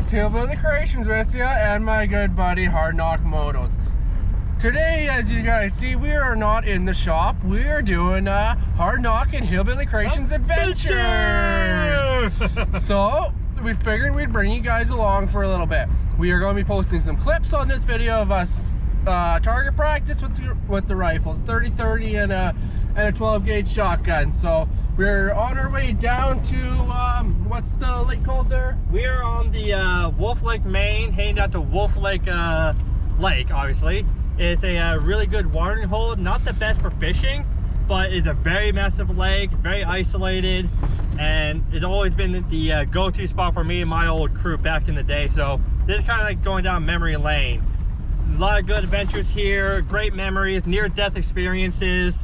it's Hillbilly-creations with you and my good buddy Hard Knock Motos. Today, as you guys see, we are not in the shop. We are doing Hard Knock and Hillbilly-creations adventures. So we figured we'd bring you guys along for a little bit. We are going to be posting some clips on this video of us target practice with the rifles, 30-30 and a 12 gauge shotgun. So we're on our way down to what's the lake called there? We are on the Wolf Lake, Maine, heading out to Wolf Lake Lake. Obviously, it's a really good watering hole. Not the best for fishing, but it's a very massive lake, very isolated, and it's always been the go-to spot for me and my old crew back in the day. So this is kind of like going down memory lane. A lot of good adventures here, great memories, near-death experiences.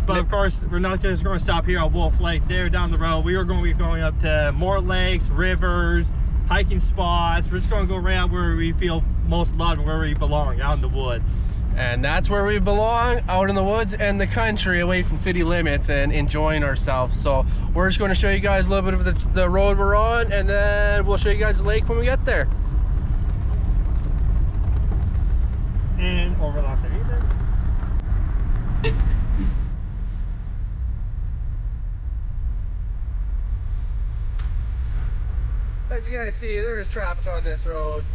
But of course, we're not just going to stop here on Wolf Lake. There down the road, we are going to be going up to more lakes, rivers, hiking spots. We're just going to go right out where we feel most loved and where we belong, out in the woods. And that's where we belong, out in the woods and the country, away from city limits and enjoying ourselves. So we're just going to show you guys a little bit of the road we're on, and then we'll show you guys the lake when we get there. And overlap it either. As you guys see, there's traffic on this road.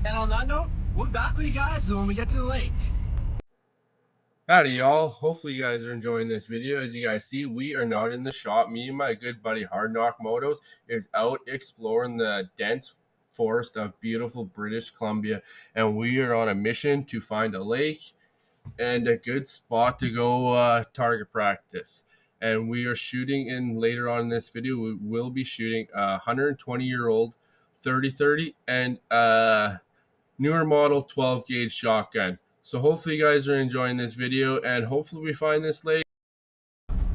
And on that note, we'll be back with you guys when we get to the lake. Howdy y'all, hopefully you guys are enjoying this video. As you guys see, we are not in the shop. Me and my good buddy Hard Knock Motos is out exploring the dense forest of beautiful British Columbia, and we are on a mission to find a lake and a good spot to go target practice. And we are shooting in later on in this video. We will be shooting a 120-year-old 30-30 and newer model 12 gauge shotgun. So hopefully you guys are enjoying this video, and hopefully we find this lake.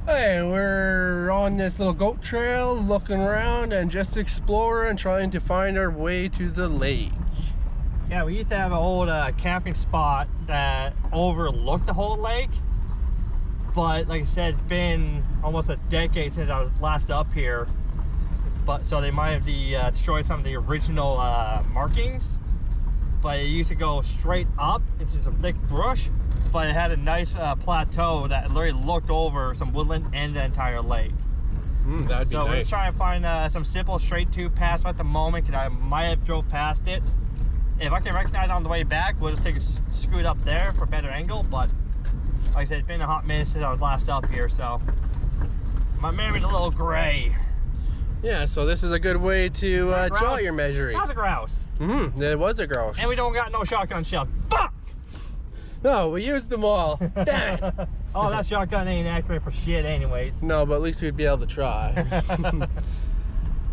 Hey, we're on this little goat trail looking around and just exploring, trying to find our way to the lake. Yeah, we used to have an old camping spot that overlooked the whole lake, but like I said, it's been almost a decade since I was last up here. But so they might have destroyed some of the original markings. But it used to go straight up into some thick brush, but it had a nice plateau that literally looked over some woodland and the entire lake. That'd be nice. So we're trying to find some simple straight to pass at the moment, because I might have drove past it. If I can recognize it on the way back, we'll just take a scoot up there for a better angle. But like I said, it's been a hot minute since I was last up here, so my memory's a little gray. Yeah, so this is a good way to draw your measuring. That was a grouse. It was a grouse. And we don't got no shotgun shells. Fuck! No, we used them all. Damn it. Oh, that shotgun ain't accurate for shit anyways. No, but at least we'd be able to try.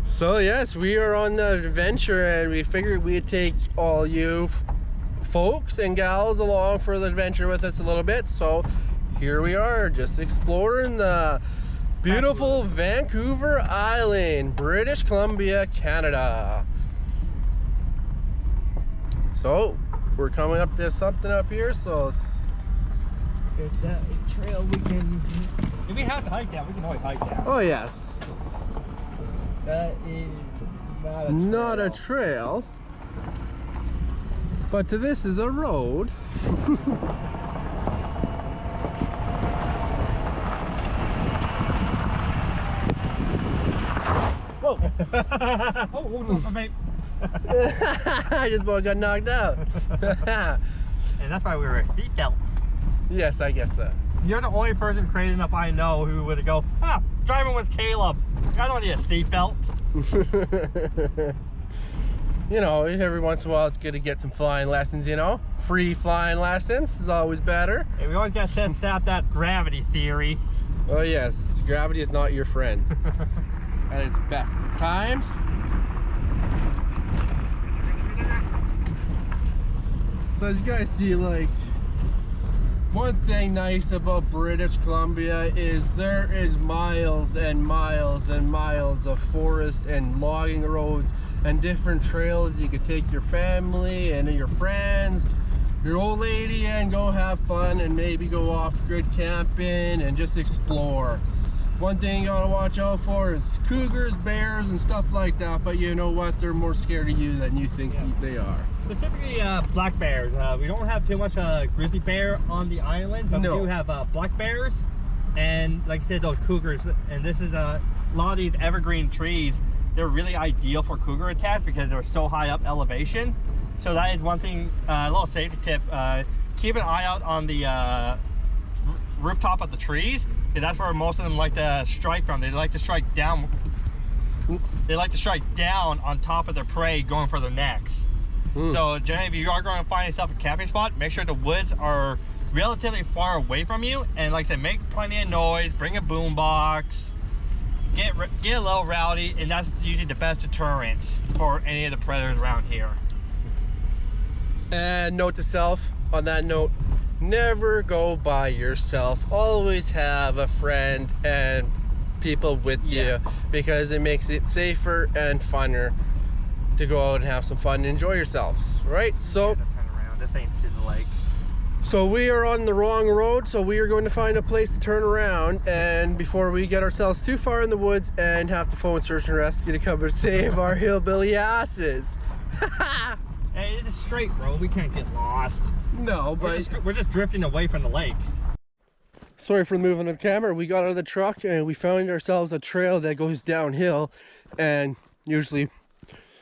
So yes, we are on the adventure, and we figured we'd take all you folks and gals along for the adventure with us a little bit. So here we are, just exploring the beautiful Vancouver Island, British Columbia, Canada. So we're coming up to something up here, so let's get that trail we can. If we have to hike that, we can always hike that. Oh yes. That is not a trail. Not a trail, but this is a road. Whoa! Oh, mate. I just about got knocked out. And that's why we were a seatbelt. Yes, I guess so. You're the only person crazy enough I know who would go, driving with Caleb. I don't need a seatbelt. You know, every once in a while it's good to get some flying lessons, you know? Free flying lessons is always better. Hey, we always got to test out that gravity theory. Oh yes, gravity is not your friend. At its best at times. So as you guys see, like, One thing nice about British Columbia is there is miles and miles and miles of forest and logging roads and different trails you could take your family and your friends, your old lady, and go have fun and maybe go off grid camping and just explore. One thing you gotta watch out for is cougars, bears, and stuff like that, but you know what? They're more scared of you than you think they are. Specifically black bears. We don't have too much grizzly bear on the island, but we do have black bears, and like I said, those cougars. And this is a lot of these evergreen trees. They're really ideal for cougar attacks because they're so high up elevation. So that is one thing, a little safety tip. Keep an eye out on the rooftop of the trees, because that's where most of them like to strike from. They like to strike down. They like to strike down on top of their prey, going for their necks. So generally, if you are going to find yourself a camping spot, make sure the woods are relatively far away from you. And like I said, make plenty of noise, bring a boom box, get a little rowdy, and that's usually the best deterrence for any of the predators around here. And note to self, on that note, never go by yourself. Always have a friend and people with you, because it makes it safer and funner to go out and have some fun and enjoy yourselves, right? So turn around. This ain't to the lake. So we are on the wrong road, so we are going to find a place to turn around, and before we get ourselves too far in the woods and have to phone search and rescue to come and save our hillbilly asses. Hey, it's straight, bro. We can't get lost. No, but we're just drifting away from the lake. Sorry for the movement of the camera. We got out of the truck and we found ourselves a trail that goes downhill, and usually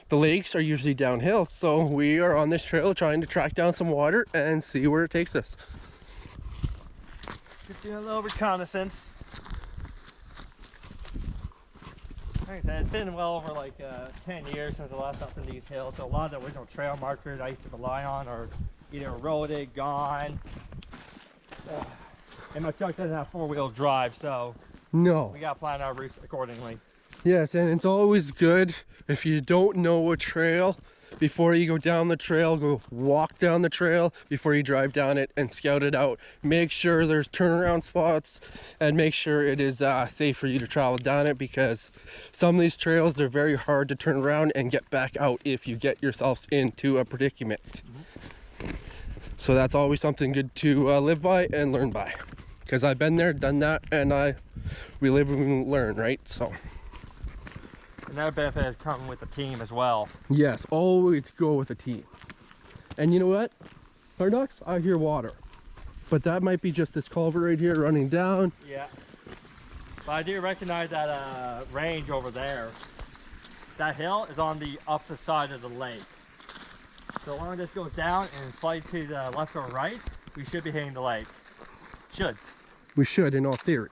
the lakes are usually downhill, so we are on this trail trying to track down some water and see where it takes us. Just doing a little reconnaissance. Like I said, it's been well over like 10 years since I last up in these hills, so a lot of the original trail markers I used to rely on are either eroded, gone, and my truck doesn't have four-wheel drive, so no, we gotta plan our routes accordingly. Yes, and it's always good if you don't know a trail, before you go down the trail, go walk down the trail before you drive down it and scout it out. Make sure there's turnaround spots and make sure it is safe for you to travel down it, because some of these trails are very hard to turn around and get back out if you get yourselves into a predicament. So that's always something good to live by and learn by, because I've been there, done that, and we live and we learn, right? So another benefit is coming with the team as well. yes, always go with a team. And you know what, Hard Knocks, I hear water, but that might be just this culvert right here running down. Yeah, but I do recognize that range over there. That hill is on the opposite side of the lake, so when this goes down and slides to the left or right, we should be hitting the lake. We should, in all theory.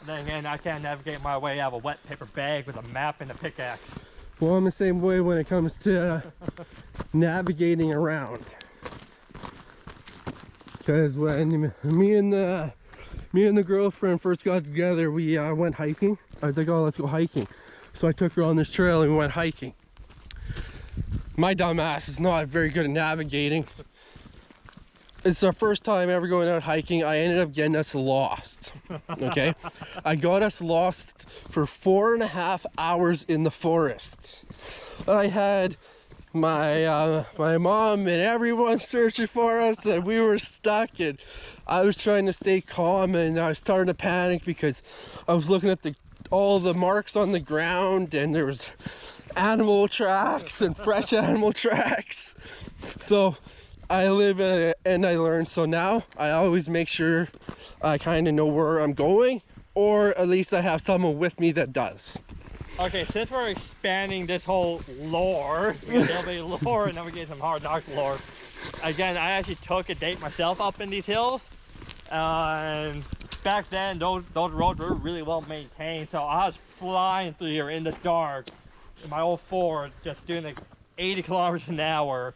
Then again, I can't navigate my way out of a wet paper bag with a map and a pickaxe. Well, I'm the same way when it comes to navigating around. Because when me and the girlfriend first got together, we went hiking. I was like, oh, let's go hiking. So I took her on this trail and we went hiking. My dumb ass is not very good at navigating. It's our first time ever going out hiking. I ended up getting us lost. Okay, I got us lost for 4.5 hours in the forest. I had my mom and everyone searching for us, and we were stuck, and I was trying to stay calm, and I was starting to panic because I was looking at all the marks on the ground, and there was animal tracks and fresh animal tracks. So I live in it and I learn, so now I always make sure I kind of know where I'm going, or at least I have someone with me that does. Okay, since we're expanding this whole lore, we got Hillbilly lore and then we get some Hard Knocks lore. Again, I actually took a date myself up in these hills, and back then those roads were really well maintained, so I was flying through here in the dark in my old Ford, just doing like 80 kilometers an hour.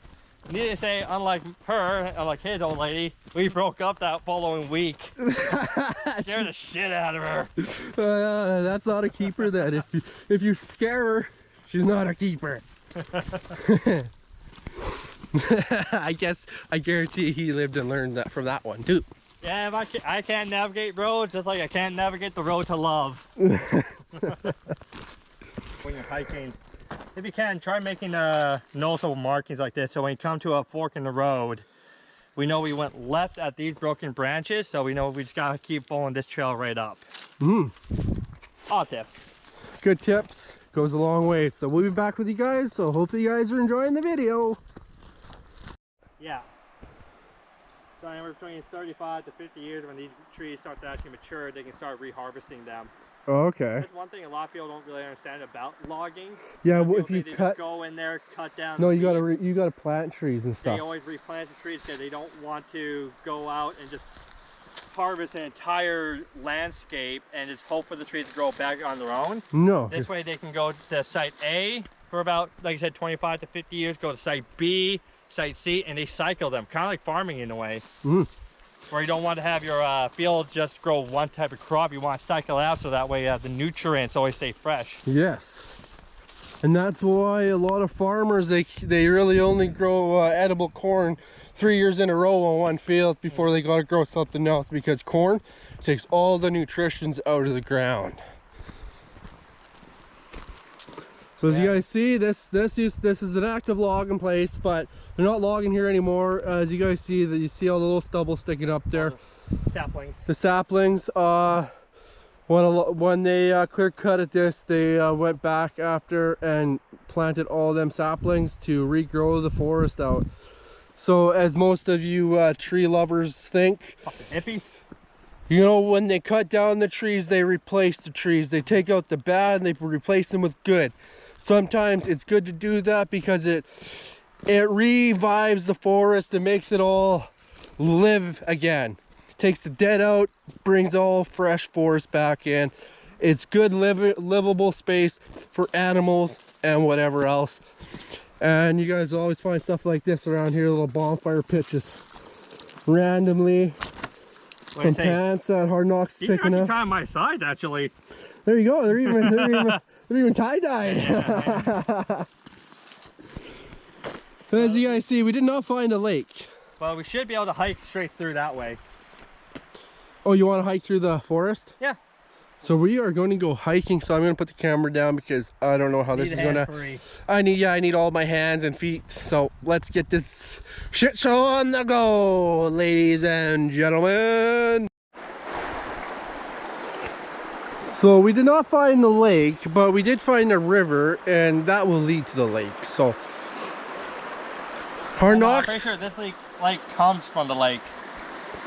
Needless to say, unlike her, unlike his old lady, we broke up that following week. Scared the shit out of her. That's not a keeper then. If you scare her, she's not a keeper. I guess, I guarantee he lived and learned that from that one too. Yeah, I can't navigate roads just like I can't navigate the road to love. When you're hiking, if you can, try making noticeable markings like this, so when you come to a fork in the road, we know we went left at these broken branches, so we know we just gotta keep following this trail right up. All tip. Good tips, goes a long way. So we'll be back with you guys, so hopefully you guys are enjoying the video. Yeah. So anywhere between 35 to 50 years, when these trees start to actually mature, they can start reharvesting them. Oh, okay. That's one thing a lot of people don't really understand about logging. Yeah, well, if you they cut, just go in there, cut down. no, you gotta plant trees and stuff. They always replant the trees because they don't want to go out and just harvest an entire landscape and just hope for the trees to grow back on their own. No. This way they can go to site A for about, like I said, 25 to 50 years, go to site B, site C, and they cycle them, kind of like farming in a way. Where you don't want to have your field just grow one type of crop. You want to cycle out so that way the nutrients always stay fresh. Yes. And that's why a lot of farmers, they really only grow edible corn 3 years in a row on one field before they got to grow something else, because corn takes all the nutritions out of the ground. So as you guys see, this is an active logging place, but they're not logging here anymore. As you guys see, that you see all the little stubble sticking up there. Saplings. The saplings. When they clear cut this, they went back after and planted all them saplings to regrow the forest out. So as most of you tree lovers think, hippies. You know, when they cut down the trees, they replace the trees. They take out the bad and they replace them with good. Sometimes it's good to do that because it revives the forest and makes it all live again. Takes the dead out, brings all fresh forest back in. It's good livable space for animals and whatever else. And you guys will always find stuff like this around here, little bonfire pitches. Randomly. Some pants that Hard Knocks is picking up. Kind of my size, actually. There you go. They're even tie-dyed. Yeah. As you guys see, we did not find a lake. Well, we should be able to hike straight through that way. Oh, you want to hike through the forest? Yeah. So we are going to go hiking. So I'm going to put the camera down because I don't know how this is going to. I need all my hands and feet. So let's get this shit show on the go, ladies and gentlemen. So we did not find the lake, but we did find a river, and that will lead to the lake. So Hard Knocks. I'm pretty sure this lake comes from the lake.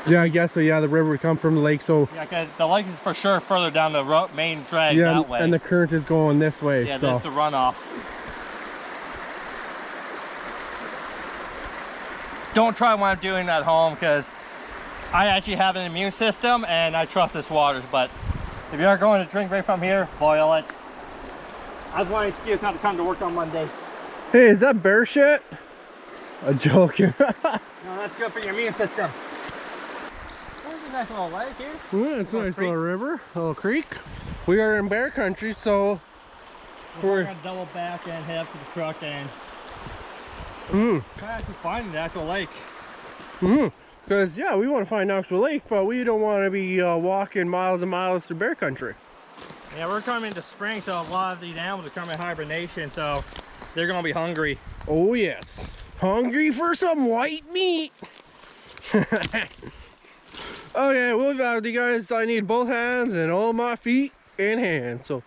Yeah, I guess so. Yeah, the river would come from the lake. So yeah, because the lake is for sure further down the main drag that way. And the current is going this way. Yeah, so that's the runoff. Don't try what I'm doing at home, because I actually have an immune system and I trust this water. But if you are going to drink right from here, boil it. That's one excuse not to come to work on Monday. Hey, is that bear shit? I'm joking. No, that's good for your immune system. There's a nice little lake here. Yeah, it's a nice little river, a little creek. We are in bear country, so we're gonna double back and head up to the truck and try to find the actual lake. Because yeah, we want to find an actual lake, but we don't want to be walking miles and miles through bear country. Yeah, we're coming into spring, so a lot of these animals are coming in hibernation, so they're gonna be hungry. Oh yes, hungry for some white meat. Okay, we'll be back with you guys. I need both hands and all my feet and hands. So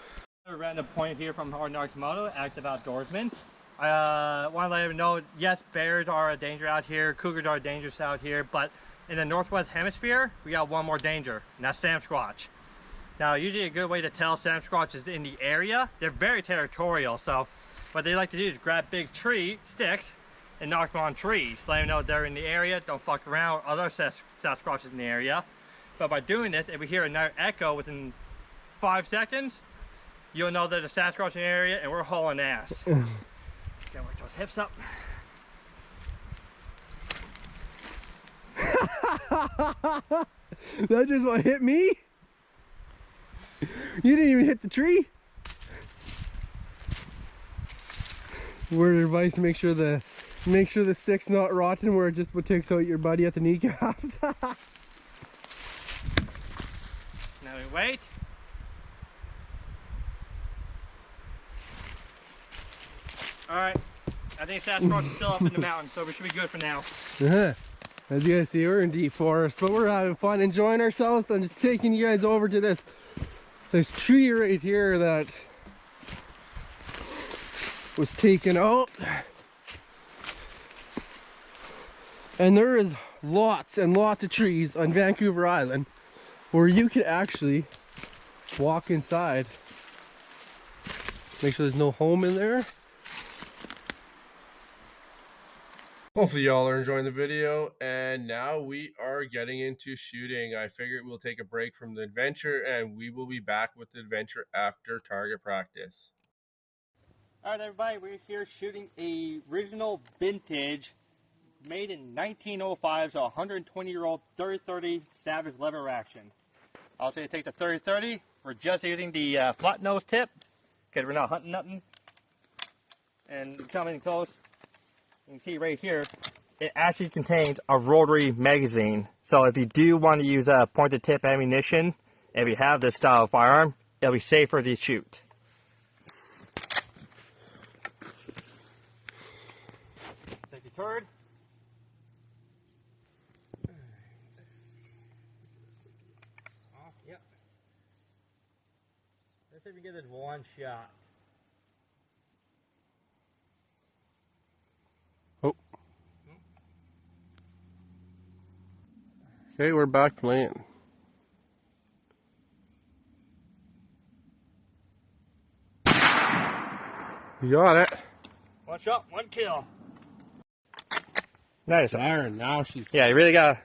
a random point here from Hard Knocks Moto, active outdoorsman. I want to let everyone know, yes, bears are a danger out here, cougars are dangerous out here, but in the northwest hemisphere, we got one more danger, and that's Sasquatch. Now, usually a good way to tell Sasquatch is in the area. They're very territorial, so what they like to do is grab big sticks, and knock them on trees, let them know they're in the area, don't fuck around with other Sasquatches in the area. But by doing this, if we hear another echo within 5 seconds, you'll know there's a Sasquatch in the area and we're hauling ass. Gotta work those hips up. That just what hit me? You didn't even hit the tree? Word of advice, make sure the stick's not rotten where it just takes out your buddy at the kneecaps. Now we wait. Alright, I think Sasquatch is still up in the mountain, so we should be good for now. As you guys see, we're in deep forest, but we're having fun, enjoying ourselves. I'm just taking you guys over to this tree right here that was taken out. And there is lots and lots of trees on Vancouver Island where you could actually walk inside. Make sure there's no home in there. Hopefully y'all are enjoying the video, and now we are getting into shooting. I figured we'll take a break from the adventure and we will be back with the adventure after target practice. Alright everybody, we're here shooting a original vintage made in 1905, so 120-year-old 30-30 Savage lever action. I'll say take the 30-30. We're just using the flat nose tip because we're not hunting nothing. And coming close, you can see right here, it actually contains a rotary magazine. So if you do want to use a pointed tip ammunition, if you have this style of firearm, it'll be safer to shoot. Take your turd. Oh, yep. Let's see if we get it one shot. Okay, we're back playing. You got it. One shot, one kill. Nice. Iron, now she's... Yeah, you really gotta...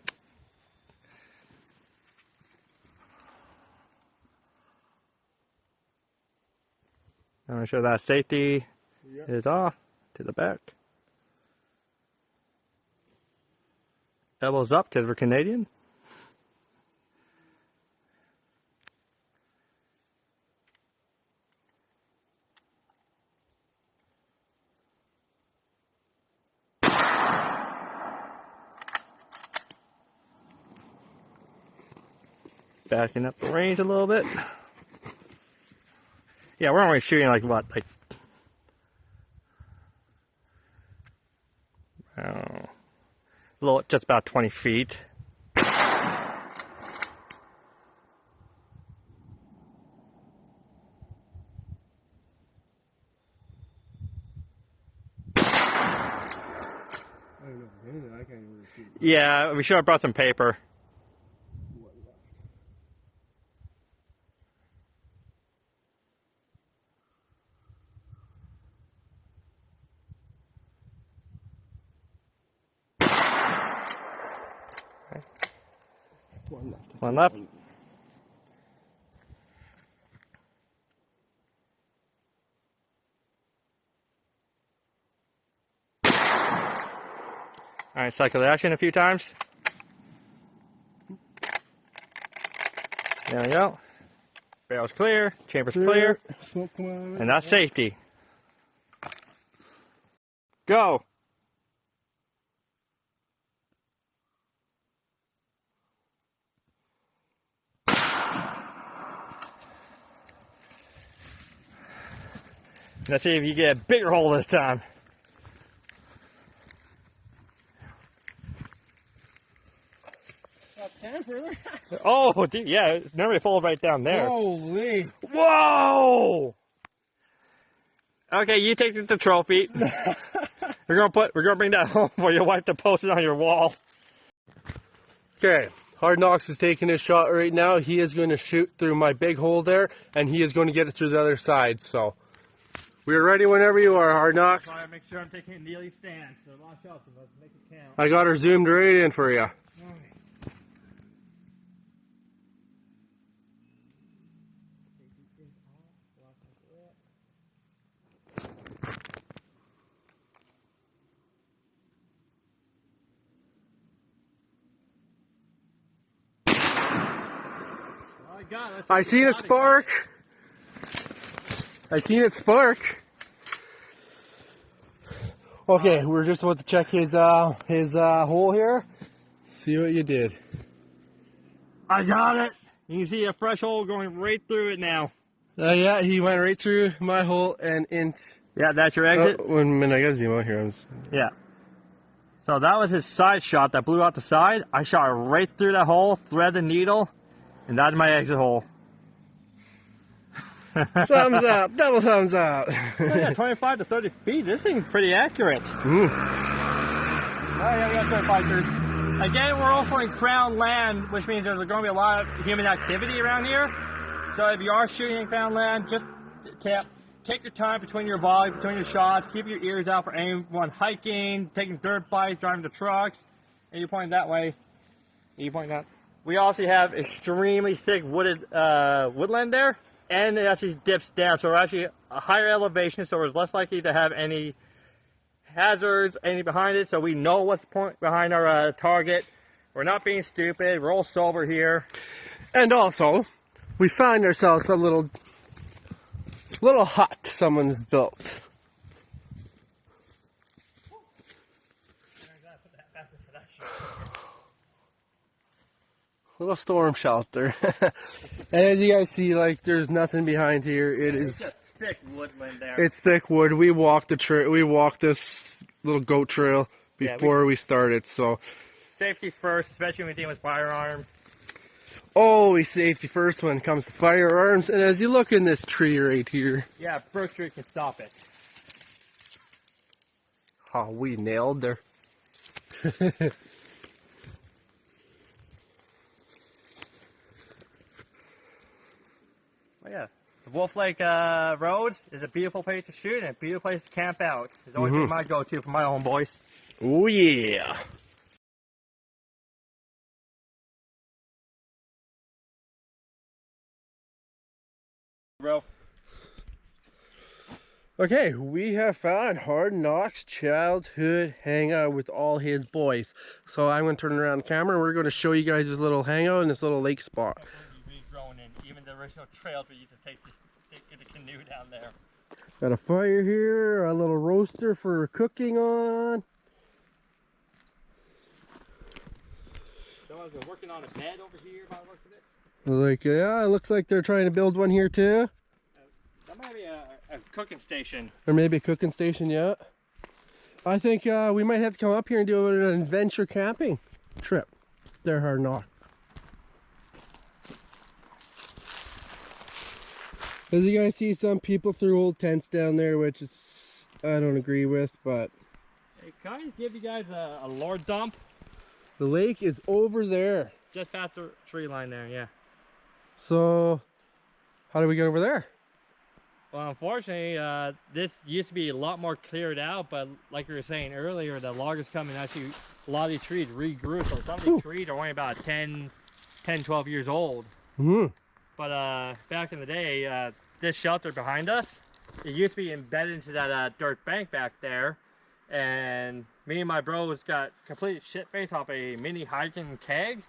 I'm gonna show that safety is off to the back. Elbows up because we're Canadian. Backing up the range a little bit. Yeah, we're only shooting like what, like a little, just about 20 feet. Yeah, we should have brought some paper. One left. Alright, cycle the action a few times. There we go. Barrel's clear, chamber's clear. Smoke coming out of it. And that's safety. Go! Let's see if you get a bigger hole this time. About 10 further. Oh, dude, yeah, remember it falls right down there. Holy. Whoa! Okay, you take the trophy. we're gonna bring that home for your wife to post it on your wall. Okay, Hard Knocks is taking his shot right now. He is going to shoot through my big hole there, and he is going to get it through the other side. So we're ready whenever you are, Hard Knocks. All right, make sure I'm taking a kneeling stance. So watch out, so let's make it count. I got her zoomed right in for you. I seen it spark. I seen it spark. Okay, we're just about to check his hole here. See what you did. I got it. You can see a fresh hole going right through it now. Yeah, he went right through my hole and in. Yeah, that's your exit? 1 minute, I gotta zoom out here. Yeah. So that was his side shot that blew out the side. I shot right through that hole, thread the needle, and that's my exit hole. Thumbs up, double thumbs up. Oh, yeah, 25 to 30 feet. This thing's pretty accurate. Oh yeah, we got 25 meters. Again, we're also in Crown land, which means there's going to be a lot of human activity around here. So if you are shooting in Crown land, just take your time between your volley, between your shots. Keep your ears out for anyone hiking, taking dirt bikes, driving the trucks. And you point that way. You point that. We also have extremely thick wooded woodland there. And it actually dips down, so we're actually a higher elevation, so we're less likely to have any hazards, any behind it, so we know what's the point behind our target. We're not being stupid, we're all sober here. And also, we find ourselves a little hut someone's built. Little storm shelter. And as you guys see, like, there's nothing behind here. It's just thick woodland there. It's thick wood. We walked this little goat trail before we started, so safety first, especially when you're dealing with firearms. Always safety first when it comes to firearms. And as you look in this tree right here. Yeah, first tree can stop it. Oh, we nailed her. Oh, yeah. The Wolf Lake Roads is a beautiful place to shoot and a beautiful place to camp out. It's always been my go-to for my own boys. Oh, yeah. Bro. Okay, we have found Hard Knock's childhood hangout with all his boys. So I'm going to turn around the camera and we're going to show you guys this little hangout in this little lake spot. Regrown in even the original trails we used to take the canoe down there. Got a fire here, a little roaster for cooking on. Someone's been working on a bed over here by the looks of it. Like, yeah, it looks like they're trying to build one here too. That might be a cooking station. Or maybe a cooking station, yeah. I think we might have to come up here and do an adventure camping trip. They're Hard Knock. As you guys see, some people threw old tents down there, which is I don't agree with, but... Hey, can I just give you guys a lore dump? The lake is over there. Just past the tree line there, yeah. So, how do we get over there? Well, unfortunately, this used to be a lot more cleared out, but like we were saying earlier, the loggers come and actually, a lot of these trees regrew, so some of these trees are only about 10, 12 years old. But back in the day, this shelter behind us, it used to be embedded into that dirt bank back there, and me and my bros got complete shit-faced off a mini hiking keg,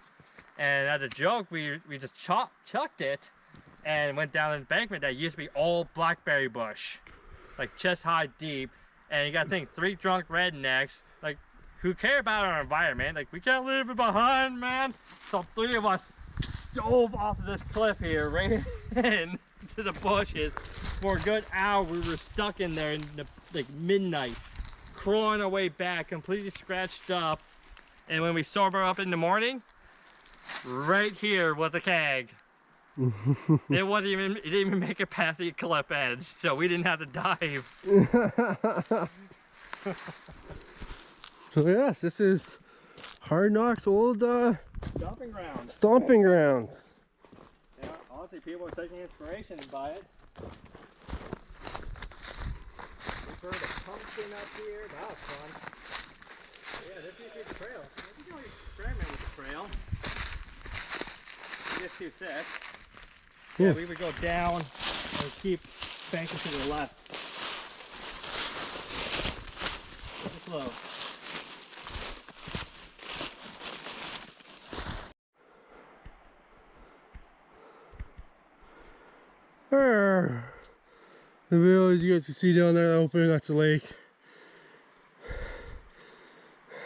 and as a joke, we just chucked it, and went down an embankment that used to be all blackberry bush, like chest high deep. And you gotta think, 3 drunk rednecks, like, who care about our environment, like, we can't leave it behind, man. So 3 of us dove off of this cliff here, right into the bushes. For a good hour, we were stuck in there in the, like, midnight, crawling our way back, completely scratched up. And when we sober up in the morning, right here was a keg. It didn't even make it past the cliff edge, so we didn't have to dive. So yes, this is Hard Knock's old Stomping grounds. Stomping grounds. Yeah, honestly, people are taking inspiration by it. We burned a pumpkin up here. That was fun. Yeah, this used to be the trail. We can always experiment with the trail. It gets too thick. Yeah, we would go down and keep banking to the left. Slow. The village you guys can see down there open, that's the lake.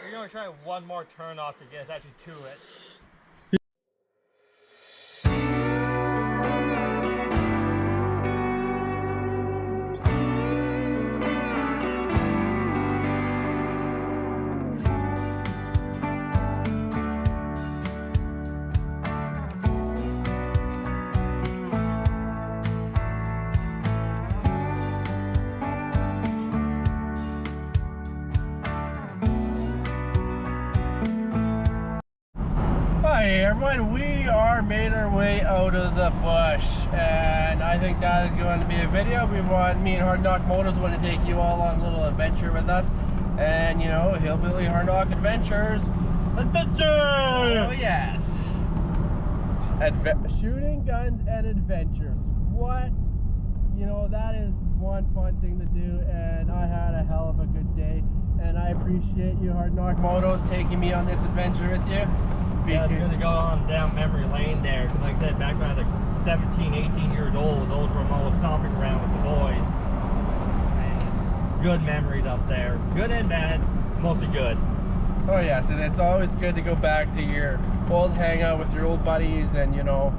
We're going to try one more turn off to get actually to it. everyone, we are made our way out of the bush, and I think that is going to be a video. Me and Hard Knock Motos want to take you all on a little adventure with us, and you know, Hillbilly Hard Knock Adventures. Adventure! Oh yes. Shooting guns and adventures. What? You know, that is one fun thing to do, and I had a hell of a good day, and I appreciate you, Hard Knock Motos, taking me on this adventure with you. Yeah, I'm going to go on down memory lane there, because like I said, back when I was like 17, 18 years old, those were always stomping around with the boys. And good memories up there. Good and bad, mostly good. Oh yes, and it's always good to go back to your old hangout with your old buddies, and you know,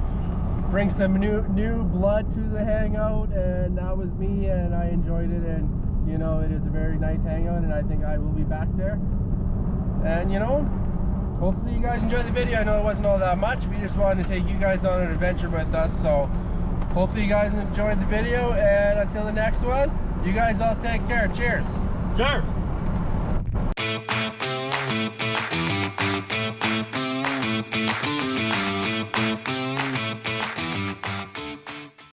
bring some new blood to the hangout, and that was me, and I enjoyed it, and you know, it is a very nice hangout, and I think I will be back there. And you know, hopefully you guys enjoyed the video. I know it wasn't all that much. We just wanted to take you guys on an adventure with us, so hopefully you guys enjoyed the video, and until the next one, you guys all take care. Cheers. Cheers.